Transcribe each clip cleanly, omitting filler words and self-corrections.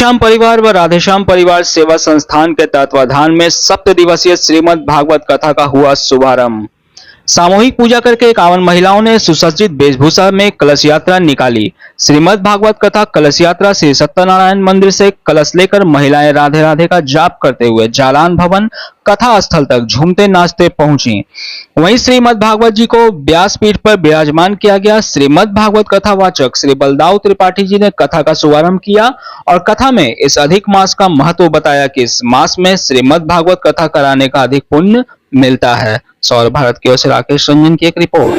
राधेश्याम परिवार व राधेश्याम परिवार सेवा संस्थान के तत्वाधान में 7 दिवसीय श्रीमद् भागवत कथा का हुआ शुभारंभ। सामूहिक पूजा करके 51 महिलाओं ने सुसज्जित वेशभूषा में कलश यात्रा निकाली। श्रीमद् भागवत कथा कलश यात्रा श्री सत्यनारायण मंदिर से कलश लेकर महिलाएं राधे राधे का जाप करते हुए जालान भवन कथा स्थल तक झूमते नाचते पहुंची। वहीं श्रीमद् भागवत जी को व्यासपीठ पर विराजमान किया गया। श्रीमद् भागवत कथा वाचक श्री बलदाऊ त्रिपाठी जी ने कथा का शुभारंभ किया और कथा में इस अधिक मास का महत्व बताया कि इस मास में श्रीमद् भागवत कथा कराने का अधिक पुण्य मिलता है। सौर भारत की ओर से राकेश रंजन की एक रिपोर्ट।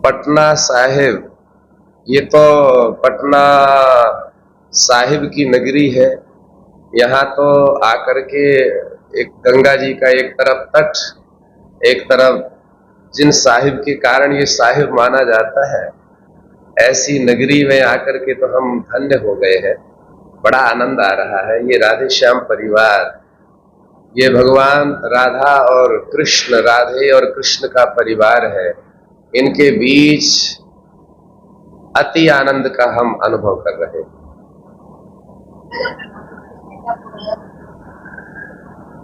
पटना साहिब, ये तो पटना साहिब की नगरी है। यहाँ तो आकर के एक गंगा जी का एक तरफ तट, एक तरफ जिन साहिब के कारण ये साहिब माना जाता है, ऐसी नगरी में आकर के तो हम धन्य हो गए हैं। बड़ा आनंद आ रहा है। ये राधेश्याम परिवार, ये भगवान राधा और कृष्ण, राधे और कृष्ण का परिवार है। इनके बीच अति आनंद का हम अनुभव कर रहे हैं।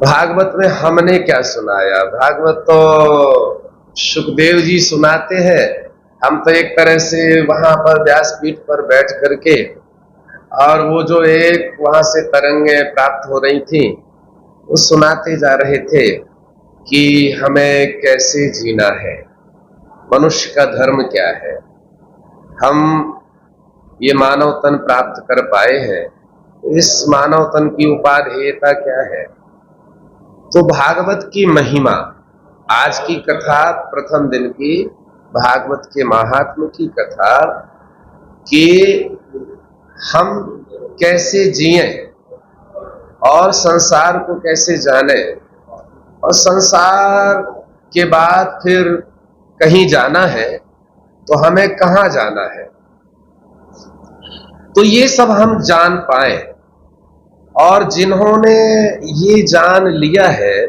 भागवत में हमने क्या सुनाया? भागवत तो सुखदेव जी सुनाते हैं। हम तो एक तरह से वहां पर व्यासपीठ पर बैठ करके और वो जो एक वहां से तरंगें प्राप्त हो रही थी, वो सुनाते जा रहे थे कि हमें कैसे जीना है, मनुष्य का धर्म क्या है, हम ये मानव तन प्राप्त कर पाए हैं, इस मानव तन की उपादेयता क्या है। तो भागवत की महिमा, आज की कथा प्रथम दिन की भागवत के महात्म्य की कथा कि हम कैसे जिए और संसार को कैसे जाने, और संसार के बाद फिर कहीं जाना है तो हमें कहां जाना है, तो ये सब हम जान पाए। और जिन्होंने ये जान लिया है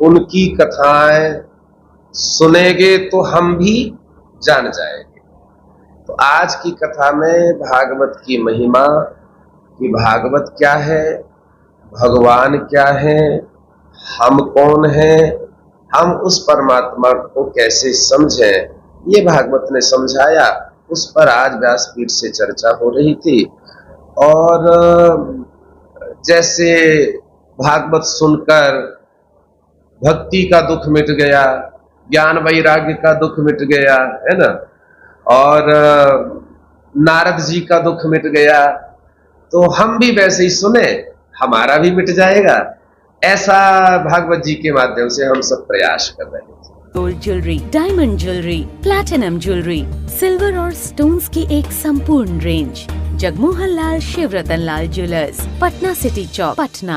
उनकी कथाएं सुनेंगे तो हम भी जान जाएंगे। तो आज की कथा में भागवत की महिमा कि भागवत क्या है, भगवान क्या है, हम कौन हैं, हम उस परमात्मा को कैसे समझें, ये भागवत ने समझाया। उस पर आज व्यासपीठ से चर्चा हो रही थी। और जैसे भागवत सुनकर भक्ति का दुख मिट गया, ज्ञान वैराग्य का दुख मिट गया, है ना, और नारद जी का दुख मिट गया, तो हम भी वैसे ही सुने, हमारा भी मिट जाएगा। ऐसा भागवत जी के माध्यम से हम सब प्रयास कर रहे हैं। Gold jewellery, diamond jewellery, platinum jewellery, silver और स्टोन्स की एक संपूर्ण रेंज। जगमोहन लाल शिवरतन लाल ज्वेलर्स, पटना सिटी चौक, पटना।